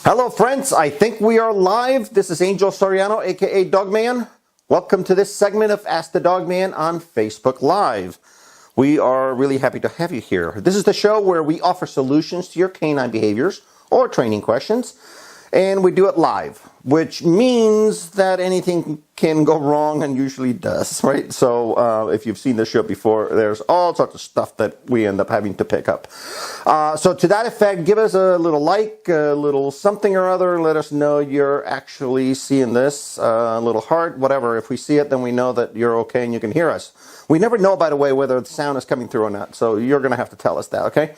Hello friends, I think we are live. This is Angel Soriano, aka Dogman. Welcome to this segment of Ask the Dogman on Facebook Live. We are really happy to have you here. This is the show where we offer solutions to your canine behaviors or training questions, and we do it live, which means that anything can go wrong and usually does, right? So if you've seen the show before, there's all sorts of stuff that we end up having to pick up. So to that effect, give us a little like, a little something or other. Let us know you're actually seeing this, a little heart, whatever. If we see it, then we know that you're okay and you can hear us. We never know, by the way, whether the sound is coming through or not. So you're going to have to tell us that, okay?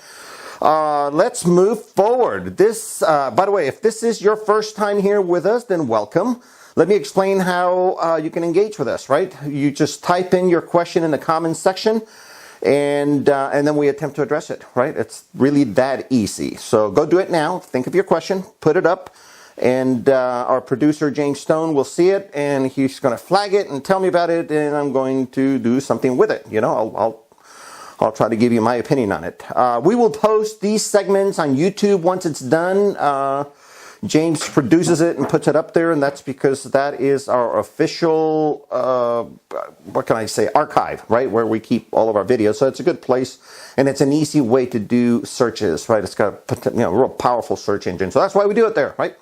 Let's move forward. This, by the way, if this is your first time here with us, then welcome. Let me explain how you can engage with us, right? You just type in your question in the comments section, and then we attempt to address it, right? It's really that easy. So go do it now. Think of your question, put it up, and our producer, James Stone, will see it, and he's going to flag it and tell me about it, and I'm going to do something with it. You know, I'll try to give you my opinion on it. We will post these segments on YouTube once it's done. James produces it and puts it up there, and that's because that is our official, what can I say, archive, right, where we keep all of our videos. So it's a good place, and it's an easy way to do searches, right? It's got a real powerful search engine. So that's why we do it there, right?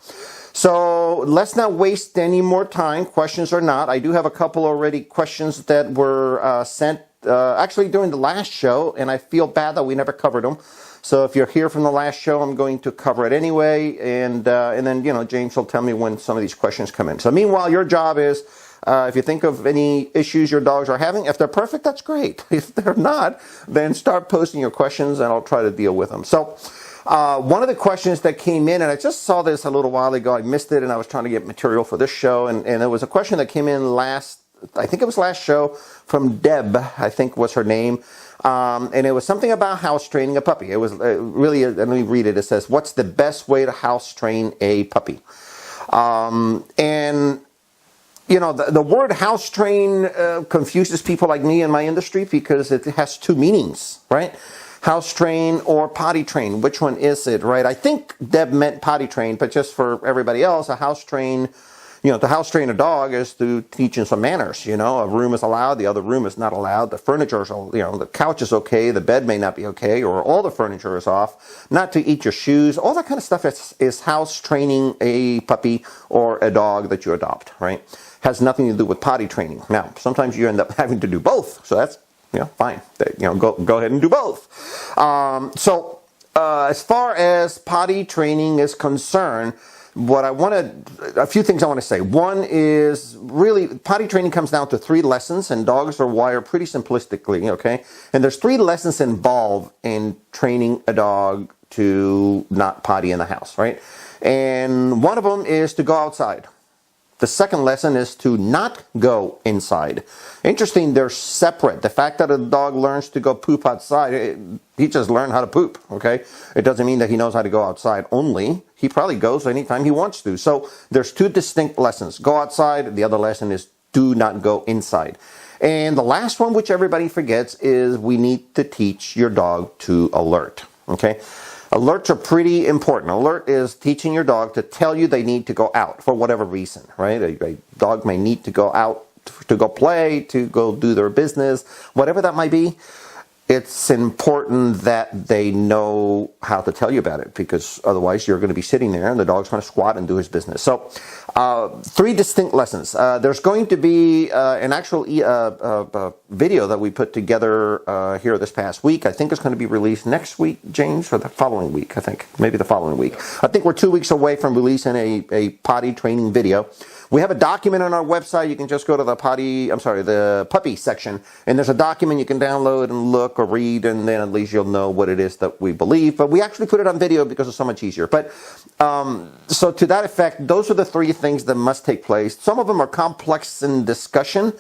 So let's not waste any more time, questions or not. I do have a couple already questions that were sent actually during the last show, and I feel bad that we never covered them. So if you're here from the last show, I'm going to cover it anyway, and then, you know, James will tell me when some of these questions come in. So meanwhile, your job is, if you think of any issues your dogs are having, if they're perfect, that's great. If they're not, then start posting your questions, and I'll try to deal with them. So one of the questions that came in, and I just saw this a little while ago, I missed it, and I was trying to get material for this show, and it was a question that came in I think it was last show, from Deb, I think was her name. And it was something about house training a puppy. It was really, let me read it. It says, what's the best way to house train a puppy? And, you know, the word house train confuses people like me in my industry because it has two meanings, right? House train or potty train. Which one is it, right? I think Deb meant potty train, but just for everybody else, a house train, you know, to house train a dog is to teach him some manners. You know, a room is allowed, the other room is not allowed. The furniture is, you know, the couch is okay, the bed may not be okay, or all the furniture is off. Not to eat your shoes. All that kind of stuff is house training a puppy or a dog that you adopt, right? Has nothing to do with potty training. Now, sometimes you end up having to do both, so that's, you know, fine. You know, go ahead and do both. As far as potty training is concerned, a few things I want to say. One is, really, potty training comes down to 3 lessons, and dogs are wired pretty simplistically, okay? And there's 3 lessons involved in training a dog to not potty in the house, right? And one of them is to go outside. The second lesson is to not go inside. Interesting, they're separate. The fact that a dog learns to go poop outside, he just learned how to poop, okay? It doesn't mean that he knows how to go outside only. He probably goes anytime he wants to. So there's 2 distinct lessons. Go outside. The other lesson is do not go inside. And the last one, which everybody forgets, is we need to teach your dog to alert, okay? Alerts are pretty important. Alert is teaching your dog to tell you they need to go out for whatever reason, right? A dog may need to go out to go play, to go do their business, whatever that might be. It's important that they know how to tell you about it, because otherwise you're going to be sitting there and the dog's going to squat and do his business. So 3 distinct lessons. There's going to be an actual video that we put together here this past week. I think it's going to be released next week, James, or the following week, I think. Maybe the following week. I think we're 2 weeks away from releasing a potty training video. We have a document on our website. You can just go to the puppy section, and there's a document you can download and look or read, and then at least you'll know what it is that we believe. But we actually put it on video because it's so much easier. But so to that effect, those are the 3 things that must take place. Some of them are complex in discussion.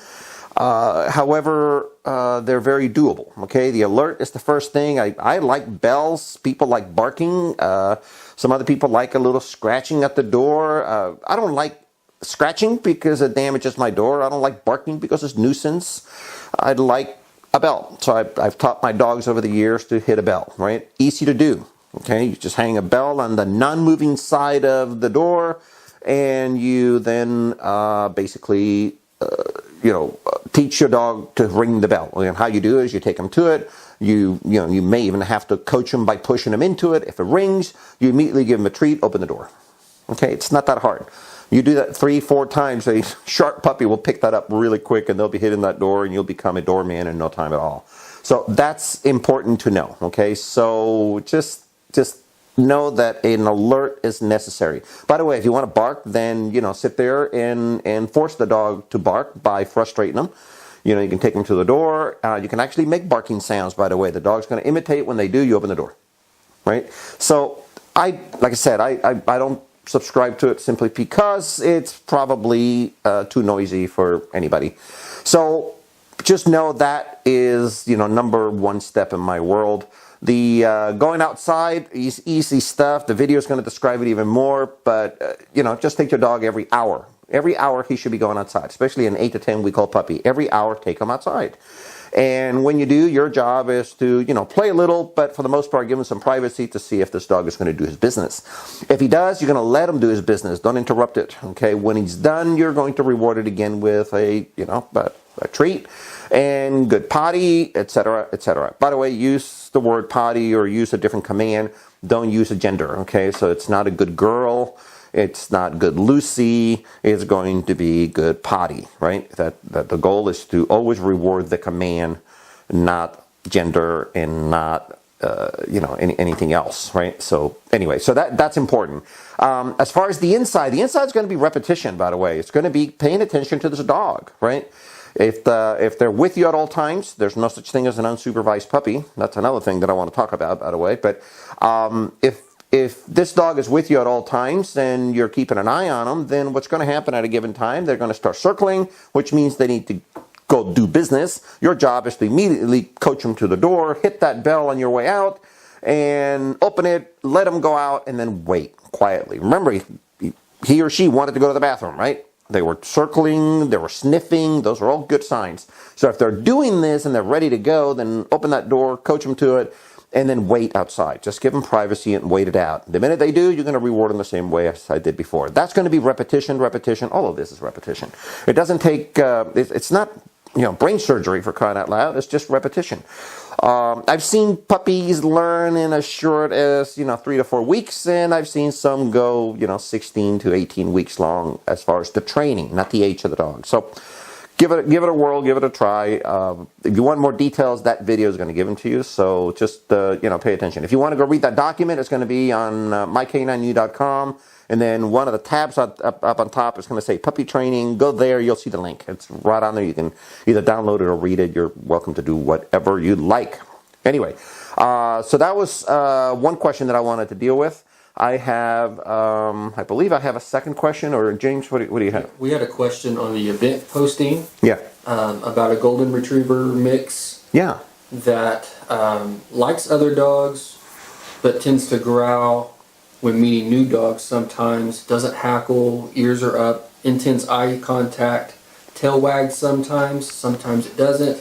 However, they're very doable. Okay, the alert is the first thing. I like bells. People like barking. Some other people like a little scratching at the door. I don't like scratching because it damages my door. I don't like barking because it's nuisance. I'd like a bell. So I've taught my dogs over the years to hit a bell, right? Easy to do. Okay, you just hang a bell on the non-moving side of the door, and you then basically, teach your dog to ring the bell. And how you do is you take him to it. You may even have to coach him by pushing him into it. If it rings, you immediately give him a treat, open the door. Okay, it's not that hard. You do that 3-4 times, a sharp puppy will pick that up really quick, and they'll be hitting that door, and you'll become a doorman in no time at all. So that's important to know. Okay, so just know that an alert is necessary. By the way, if you want to bark, then sit there and force the dog to bark by frustrating them. You can take them to the door. You can actually make barking sounds. By the way, the dog's going to imitate when they do. You open the door, right? So like I said, I don't subscribe to it simply because it's probably too noisy for anybody. So just know that is number one step in my world. The going outside is easy stuff. The video is going to describe it even more, but just take your dog every hour. Every hour he should be going outside, especially an 8 to 10 week old puppy. Every hour, take him outside. And when you do, your job is to, play a little, but for the most part, give him some privacy to see if this dog is going to do his business. If he does, you're going to let him do his business. Don't interrupt it. Okay. When he's done, you're going to reward it again with a treat and good potty, etc., etc. By the way, use the word potty or use a different command. Don't use a gender. Okay. So it's not a good girl. It's not good Lucy. It's going to be good potty, right? That the goal is to always reward the command, not gender and not anything else, right? So anyway, so that's important. As far as the inside is going to be repetition. By the way, it's going to be paying attention to this dog, right? If they're with you at all times, there's no such thing as an unsupervised puppy. That's another thing that I want to talk about, by the way. But if this dog is with you at all times and you're keeping an eye on them, then what's going to happen at a given time? They're going to start circling, which means they need to go do business. Your job is to immediately coach them to the door, hit that bell on your way out, and open it, let them go out, and then wait quietly. Remember, he or she wanted to go to the bathroom, right? They were circling, they were sniffing. Those are all good signs. So if they're doing this and they're ready to go, then open that door, coach them to it, and then wait outside. Just give them privacy and wait it out. The minute they do, you're going to reward them the same way as I did before. That's going to be repetition. All of this is repetition. It doesn't take, it's not, brain surgery for crying out loud. It's just repetition. I've seen puppies learn in as short as, 3 to 4 weeks, and I've seen some go, 16 to 18 weeks long as far as the training, not the age of the dog. So give it a whirl, give it a try. If you want more details, that video is going to give them to you. So just, pay attention. If you want to go read that document, it's going to be on myk9u.com. And then one of the tabs up on top is going to say puppy training. Go there. You'll see the link. It's right on there. You can either download it or read it. You're welcome to do whatever you like. Anyway, so that was one question that I wanted to deal with. I have, I believe I have a second question, or James, what do you have? We had a question on the event posting. Yeah. About a golden retriever mix. Yeah. That likes other dogs, but tends to growl when meeting new dogs sometimes, doesn't hackle, ears are up, intense eye contact, tail wags sometimes it doesn't.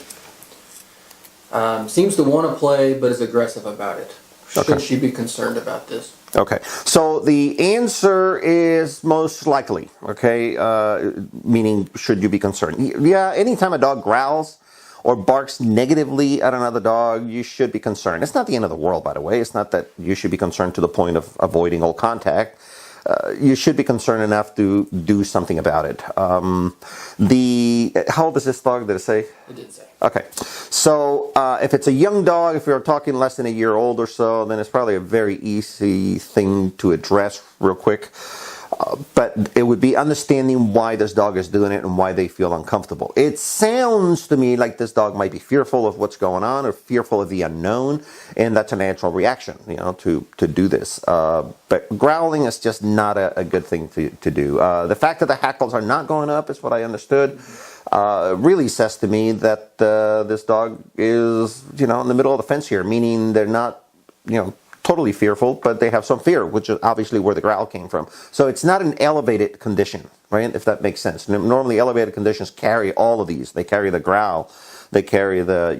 Seems to want to play, but is aggressive about it. Should she be concerned about this? Okay, so the answer is most likely, okay, meaning should you be concerned? Yeah, anytime a dog growls or barks negatively at another dog, you should be concerned. It's not the end of the world, by the way. It's not that you should be concerned to the point of avoiding all contact. You should be concerned enough to do something about it. How old is this dog, did it say? It did say. Okay, so if it's a young dog, if you're talking less than a year old or so, then it's probably a very easy thing to address real quick. But it would be understanding why this dog is doing it and why they feel uncomfortable. It sounds to me like this dog might be fearful of what's going on or fearful of the unknown, and that's a natural reaction, to do this. But growling is just not a good thing to do. The fact that the hackles are not going up is what I understood. Really says to me that this dog is, in the middle of the fence here, meaning they're not, totally fearful, but they have some fear, which is obviously where the growl came from. So it's not an elevated condition, right? If that makes sense. Normally elevated conditions carry all of these. They carry the growl, They carry the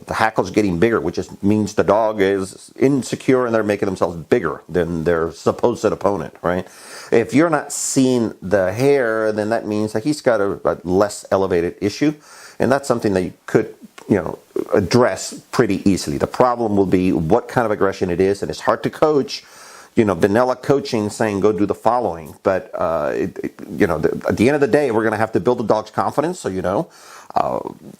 hackles getting bigger, which just means the dog is insecure and they're making themselves bigger than their supposed opponent, right? If you're not seeing the hair, then that means that he's got a less elevated issue, and that's something that you could address pretty easily. The problem will be what kind of aggression it is, and it's hard to coach. Vanilla coaching saying go do the following, but at the end of the day, we're going to have to build the dog's confidence. So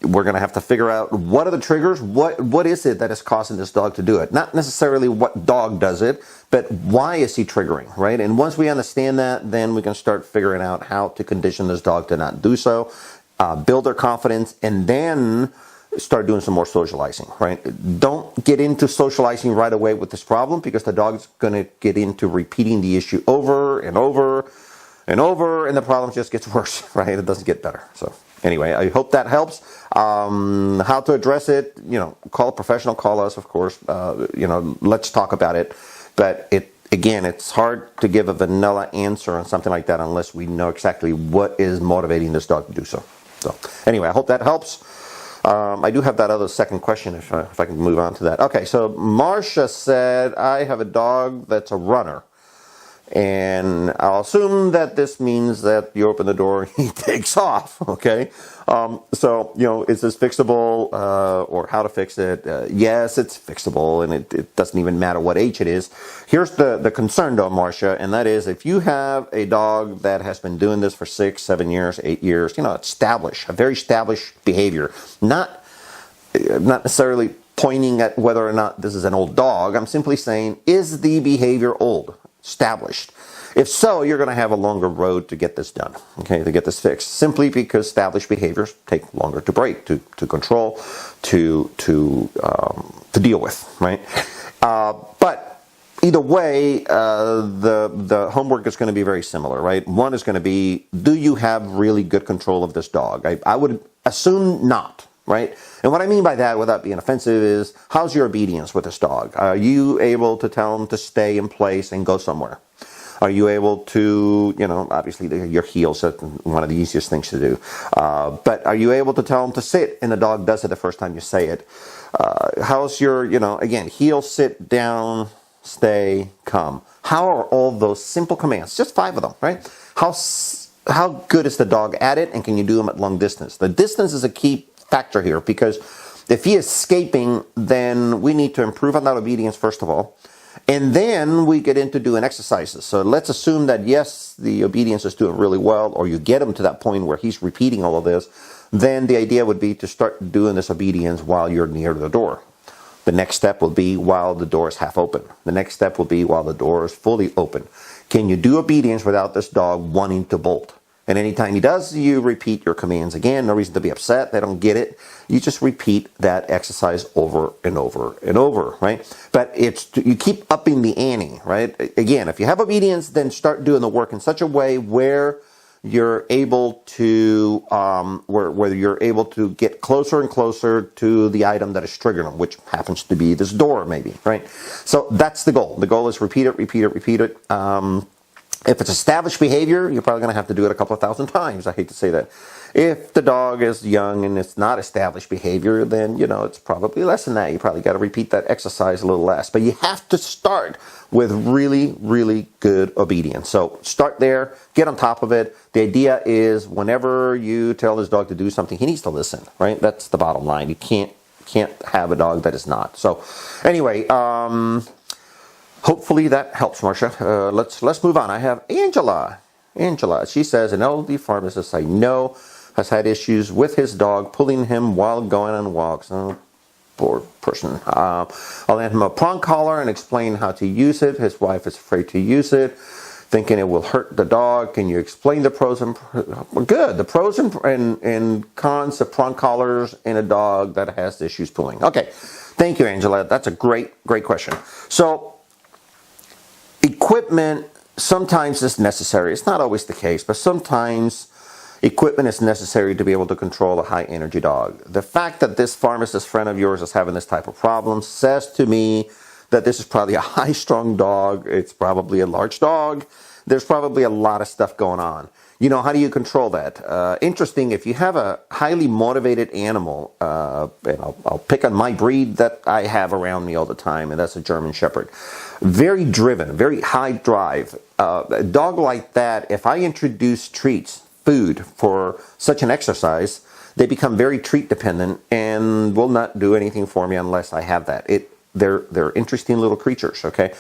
we're going to have to figure out what are the triggers, what is it that is causing this dog to do it. Not necessarily what dog does it, but why is he triggering, right? And once we understand that, then we can start figuring out how to condition this dog to not do so, build their confidence, and then start doing some more socializing, right? Don't get into socializing right away with this problem, because the dog's going to get into repeating the issue over and over and over, and the problem just gets worse, right? It doesn't get better. So anyway, I hope that helps. How to address it, call a professional, call us, of course. Let's talk about it. But it's hard to give a vanilla answer on something like that unless we know exactly what is motivating this dog to do so. So anyway, I hope that helps. I do have that other second question if I can move on to that. Okay, so Marcia said, I have a dog that's a runner. And I'll assume that this means that you open the door and he takes off, okay? Is this fixable or how to fix it? Yes, it's fixable, and it doesn't even matter what age it is. Here's the concern, though, Marcia, and that is if you have a dog that has been doing this for 6, 7 years, 8 years, a very established behavior, not necessarily pointing at whether or not this is an old dog. I'm simply saying, is the behavior old? Established. If so, you're going to have a longer road to get this done, okay, to get this fixed, simply because established behaviors take longer to break, to control, to deal with, right? But either way, the homework is going to be very similar, right? One is going to be, do you have really good control of this dog? I would assume not. Right? And what I mean by that, without being offensive, is how's your obedience with this dog? Are you able to tell him to stay in place and go somewhere? Are you able to, obviously your heels are one of the easiest things to do. But are you able to tell him to sit and the dog does it the first time you say it? How's your, again, heel, sit, down, stay, come. How are all those simple commands? Just 5 of them, right? How good is the dog at it, and can you do them at long distance? The distance is a key factor here, because if he is escaping, then we need to improve on that obedience first of all, and then we get into doing exercises. So let's assume that yes, the obedience is doing really well, or you get him to that point where he's repeating all of this. Then the idea would be to start doing this obedience while you're near the door. The next step will be while the door is half open. The next step will be while the door is fully open. Can you do obedience without this dog wanting to bolt? And anytime he does, you repeat your commands again. No reason to be upset. They don't get it. You just repeat that exercise over and over and over, right? But you keep upping the ante, right? Again, if you have obedience, then start doing the work in such a way where you're able to where you're able to get closer and closer to the item that is triggering them, which happens to be this door, maybe, right? So that's the goal. The goal is repeat it, repeat it, repeat it. If it's established behavior, you're probably going to have to do it a couple of thousand times. I hate to say that. If the dog is young and it's not established behavior, then, it's probably less than that. You probably got to repeat that exercise a little less. But you have to start with really, really good obedience. So start there, get on top of it. The idea is whenever you tell this dog to do something, he needs to listen, right? That's the bottom line. You can't have a dog that is not. So anyway, hopefully that helps, Marcia. Let's move on. I have Angela. Angela, she says, an elderly pharmacist I know has had issues with his dog pulling him while going on walks. Oh, poor person. I'll hand him a prong collar and explain how to use it. His wife is afraid to use it, thinking it will hurt the dog. Can you explain the pros and good? The pros and cons of prong collars in a dog that has issues pulling. Okay, thank you, Angela. That's a great question. So, equipment sometimes is necessary. It's not always the case, but sometimes equipment is necessary to be able to control a high energy dog. The fact that this pharmacist friend of yours is having this type of problem says to me that this is probably a high strung dog. It's probably a large dog. There's probably a lot of stuff going on. how do you control that? Interesting, if you have a highly motivated animal, and I'll pick on my breed that I have around me all the time, and that's a German Shepherd. Very driven, very high drive. A dog like that, if I introduce treats, food for such an exercise, they become very treat dependent and will not do anything for me unless I have that. They're interesting little creatures, okay?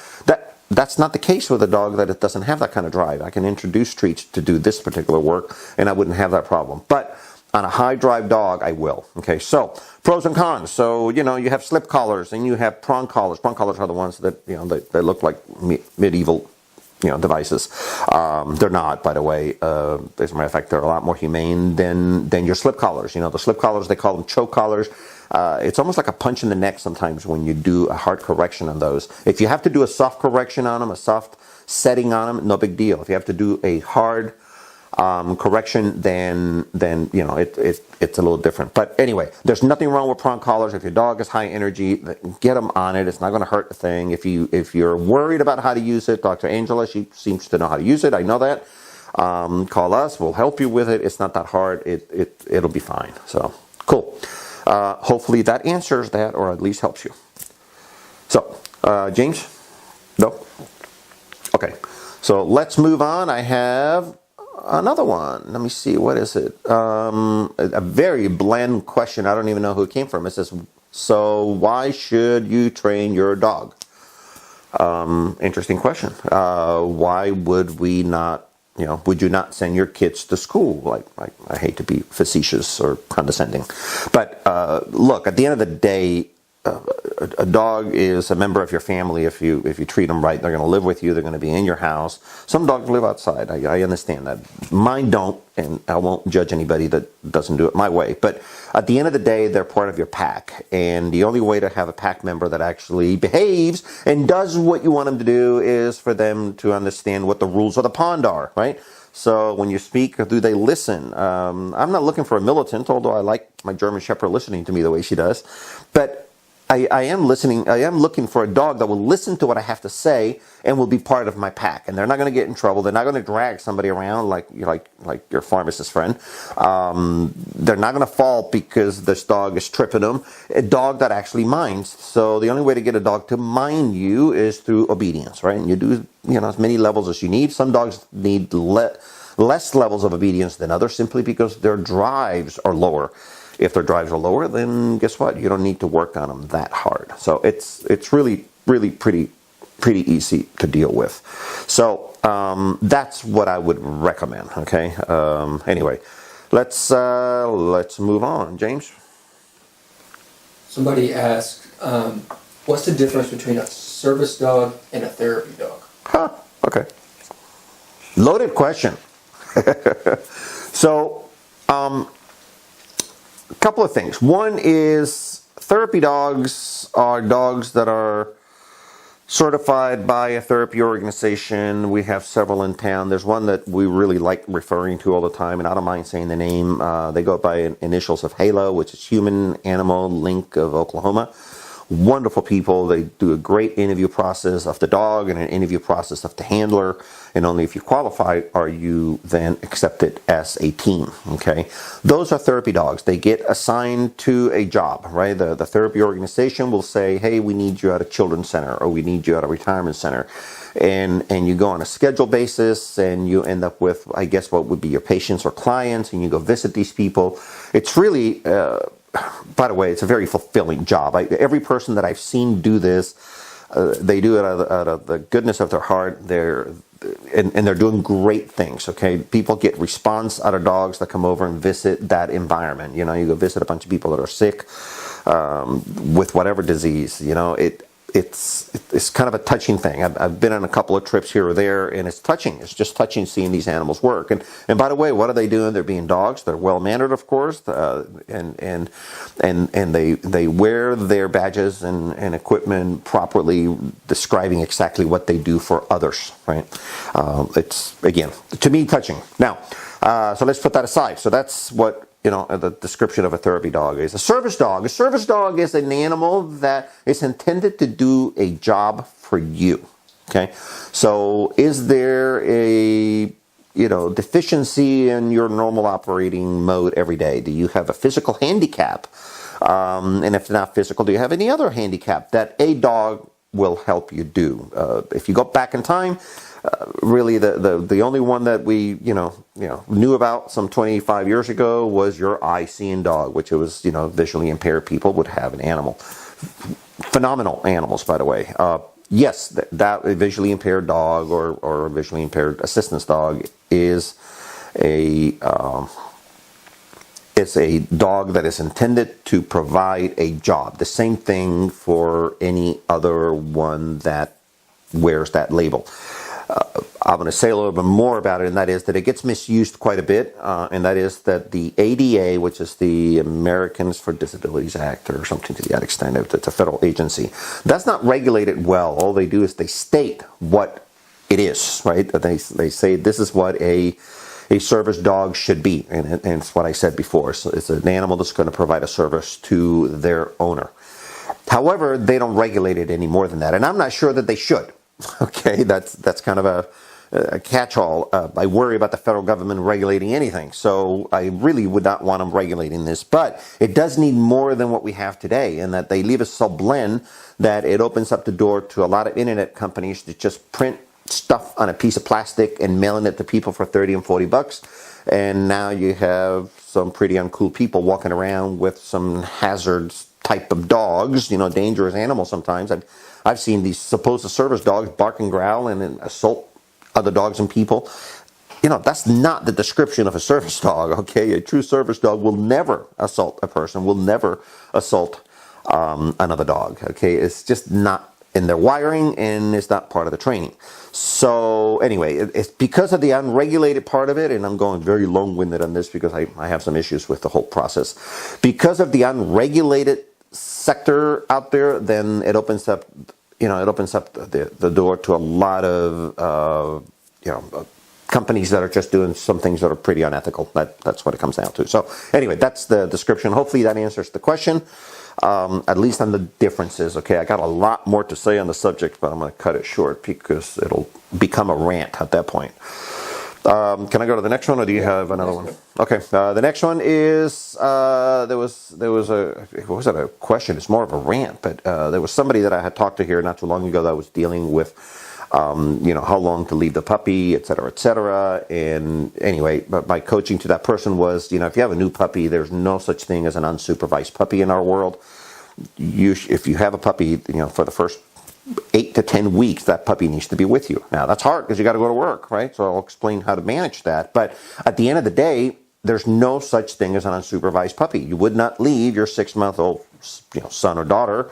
That's not the case with a dog that it doesn't have that kind of drive. I can introduce treats to do this particular work, and I wouldn't have that problem. But on a high drive dog, I will. Okay, so pros and cons. So, you have slip collars and you have prong collars. Prong collars are the ones that, they look like medieval, devices. They're not, by the way. As a matter of fact, they're a lot more humane than your slip collars. The slip collars, they call them choke collars. It's almost like a punch in the neck sometimes when you do a hard correction on those. If you have to do a soft correction on them, a soft setting on them, no big deal. If you have to do a hard correction, then it's a little different. But anyway, there's nothing wrong with prong collars. If your dog is high energy, get them on it. It's not going to hurt the thing. If you're worried about how to use it, Dr. Angela, she seems to know how to use it. I know that. Call us. We'll help you with it. It's not that hard. It'll be fine. So cool. Hopefully that answers that, or at least helps you. So, James? No? Okay. So let's move on. I have another one. Let me see. What is it? A very bland question. I don't even know who it came from. It says, so why should you train your dog? Interesting question. Why would we not, would you not send your kids to school? Like I hate to be facetious or condescending, but look, at the end of the day, a dog is a member of your family. If you treat them right, they're going to live with you. They're going to be in your house. Some dogs live outside. I understand that. Mine don't, and I won't judge anybody that doesn't do it my way. But at the end of the day, they're part of your pack. And the only way to have a pack member that actually behaves and does what you want them to do is for them to understand what the rules of the pond are, right? So when you speak, do they listen? I'm not looking for a militant, although I like my German Shepherd listening to me the way she does. But I am listening. I am looking for a dog that will listen to what I have to say and will be part of my pack. And they're not going to get in trouble. They're not going to drag somebody around like your pharmacist friend. They're not going to fall because this dog is tripping them. A dog that actually minds. So the only way to get a dog to mind you is through obedience, right? And you do as many levels as you need. Some dogs need less levels of obedience than others simply because their drives are lower. If their drives are lower, then guess what? You don't need to work on them that hard. So it's really, really pretty easy to deal with. So that's what I would recommend. Okay. Anyway, let's move on, James. Somebody asked, what's the difference between a service dog and a therapy dog? Huh. Okay. Loaded question. So. A couple of things. One is therapy dogs are dogs that are certified by a therapy organization. We have several in town. There's one that we really like referring to all the time, and I don't mind saying the name. They go by initials of HALO, which is Human Animal Link of Oklahoma. Wonderful people. They do a great interview process of the dog and an interview process of the handler. And only if you qualify are you then accepted as a team. Okay, those are therapy dogs. They get assigned to a job, right? The therapy organization will say, hey, we need you at a children's center, or we need you at a retirement center. And you go on a schedule basis, and you end up with, I guess, what would be your patients or clients, and you go visit these people. It's really, by the way, it's a very fulfilling job. Every person that I've seen do this, they do it out of the goodness of their heart. They're doing great things. Okay, people get response out of dogs that come over and visit that environment. You go visit a bunch of people that are sick with whatever disease. It's kind of a touching thing. I've been on a couple of trips here or there, and it's touching. It's just touching seeing these animals work. And by the way, what are they doing? They're being dogs. They're well mannered, of course, and they wear their badges and equipment properly, describing exactly what they do for others. Right? It's again, to me, touching. Now, so let's put that aside. So that's what the description of a therapy dog is. A service dog is an animal that is intended to do a job for you. Okay, so is there a deficiency in your normal operating mode every day? Do you have a physical handicap? And if not physical, do you have any other handicap that a dog will help you do? If you go back in time, really the only one that we knew about some 25 years ago was your eye-seeing dog, which was visually impaired people would have an animal. Phenomenal animals, by the way. Yes, that visually impaired dog or a visually impaired assistance dog is it's a dog that is intended to provide a job. The same thing for any other one that wears that label. I'm going to say a little bit more about it, and that is that it gets misused quite a bit, and that is that the ADA, which is the Americans for Disabilities Act or something to that extent, it's a federal agency, that's not regulated well. All they do is they state what it is, right? They say this is what a service dog should be, and it's what I said before. So it's an animal that's going to provide a service to their owner. However, they don't regulate it any more than that, and I'm not sure that they should. Okay, that's kind of a catch-all. I worry about the federal government regulating anything, so I really would not want them regulating this. But it does need more than what we have today, and that they leave us so blend that it opens up the door to a lot of internet companies to just print stuff on a piece of plastic and mailing it to people for 30 and 40 bucks. And now you have some pretty uncool people walking around with some hazards type of dogs, dangerous animals sometimes. I've seen these supposed service dogs bark and growl and assault other dogs and people. That's not the description of a service dog, okay? A true service dog will never assault a person, will never assault another dog, okay? It's just not in their wiring, and it's not part of the training. So anyway, it's because of the unregulated part of it, and I'm going very long-winded on this because I have some issues with the whole process. Because of the unregulated sector out there, then it opens up the door to a lot of companies that are just doing some things that are pretty unethical. That's what it comes down to. So anyway, that's the description. Hopefully that answers the question, at least on the differences. Okay, I got a lot more to say on the subject, but I'm going to cut it short because it'll become a rant at that point. Can I go to the next one, or do you have another one? Okay. The next one is there was a question. It's more of a rant, but there was somebody that I had talked to here not too long ago that was dealing with how long to leave the puppy, et cetera, et cetera. And anyway, but my coaching to that person was, if you have a new puppy, there's no such thing as an unsupervised puppy in our world. If you have a puppy, for the first 8 to 10 weeks, that puppy needs to be with you. Now, that's hard because you got to go to work, right? So I'll explain how to manage that. But at the end of the day, there's no such thing as an unsupervised puppy. You would not leave your 6-month-old, son or daughter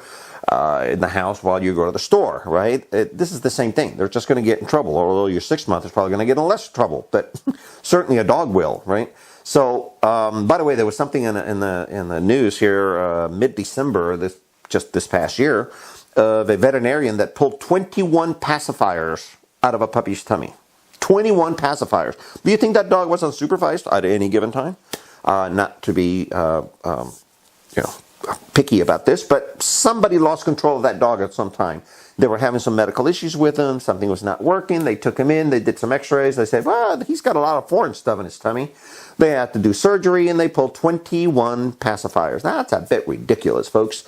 in the house while you go to the store, right? This is the same thing. They're just going to get in trouble. Although your 6-month is probably going to get in less trouble, but certainly a dog will, right? So, by the way, there was something in the news here mid-December, this past year, of a veterinarian that pulled 21 pacifiers out of a puppy's tummy. 21 pacifiers. Do you think that dog was unsupervised at any given time? Not to be, picky about this, but somebody lost control of that dog at some time. They were having some medical issues with him. Something was not working. They took him in. They did some x-rays. They said, well, he's got a lot of foreign stuff in his tummy. They had to do surgery, and they pulled 21 pacifiers. Now, that's a bit ridiculous, folks.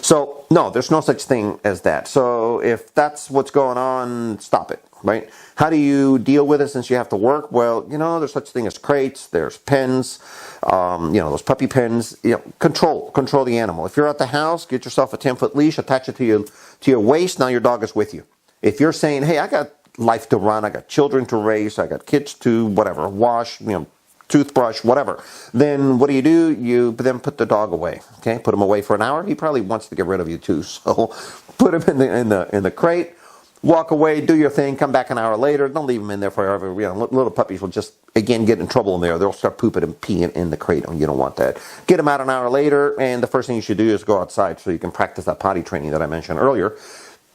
So, no, there's no such thing as that. So, if that's what's going on, stop it, right? How do you deal with it since you have to work? Well, there's such thing as crates. There's pens, those puppy pens. Control the animal. If you're at the house, get yourself a 10-foot leash, attach it to your waist. Now your dog is with you. If you're saying, hey, I got life to run, I got children to raise, I got kids to whatever, wash, toothbrush, whatever, then what do? You then put the dog away. Okay, put him away for an hour. He probably wants to get rid of you too. So put him in the crate. Walk away, do your thing, come back an hour later. Don't leave them in there forever. Little puppies will just, again, get in trouble in there. They'll start pooping and peeing in the crate, and you don't want that. Get them out an hour later, and the first thing you should do is go outside so you can practice that potty training that I mentioned earlier.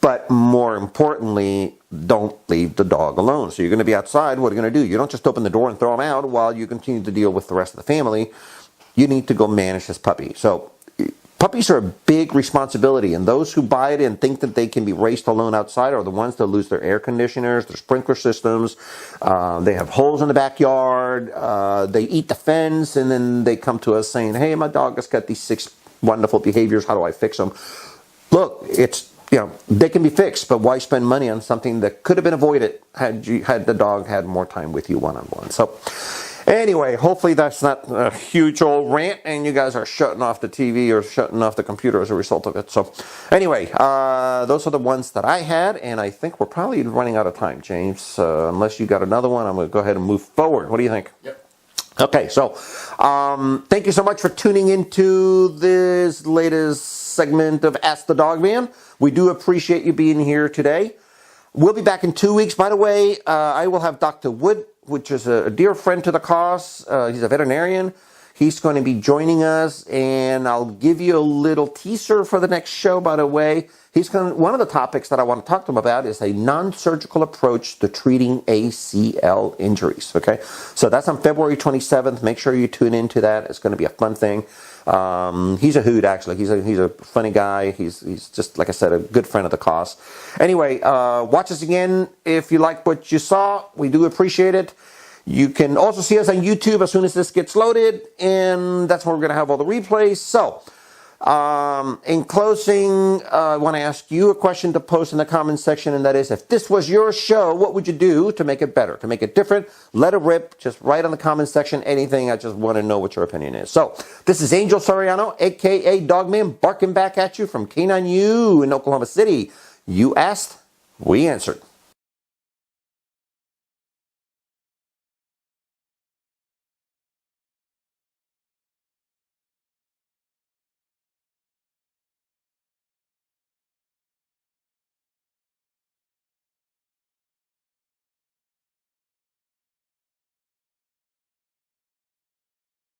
But more importantly, don't leave the dog alone. So you're going to be outside. What are you going to do? You don't just open the door and throw him out while you continue to deal with the rest of the family. You need to go manage this puppy. So Puppies are a big responsibility, and those who buy it and think that they can be raised alone outside are the ones that lose their air conditioners, their sprinkler systems. They have holes in the backyard. They eat the fence, and then they come to us saying, "Hey, my dog has got these 6 wonderful behaviors. How do I fix them?" Look, they can be fixed, but why spend money on something that could have been avoided had the dog had more time with you one-on-one? So. Anyway, hopefully that's not a huge old rant and you guys are shutting off the TV or shutting off the computer as a result of it. So anyway, those are the ones that I had, and I think we're probably running out of time, James. Unless you got another one, I'm going to go ahead and move forward. What do you think? Yep. Okay, so thank you so much for tuning into this latest segment of Ask the Dogman. We do appreciate you being here today. We'll be back in 2 weeks. By the way, I will have Dr. Wood, which is a dear friend to the cause. He's a veterinarian. He's going to be joining us, and I'll give you a little teaser for the next show, by the way. One of the topics that I want to talk to him about is a non-surgical approach to treating ACL injuries, okay? So that's on February 27th. Make sure you tune into that. It's going to be a fun thing. He's a hoot, actually. He's a funny guy. He's just, like I said, a good friend of the cause. Anyway, watch us again if you like what you saw. We do appreciate it. You can also see us on YouTube as soon as this gets loaded, and that's where we're going to have all the replays. So, in closing, I want to ask you a question to post in the comments section, and that is, if this was your show, what would you do to make it better, to make it different? Let it rip. Just write on the comments section anything. I just want to know what your opinion is. So, this is Angel Soriano, a.k.a. Dogman, barking back at you from K9U in Oklahoma City. You asked, we answered.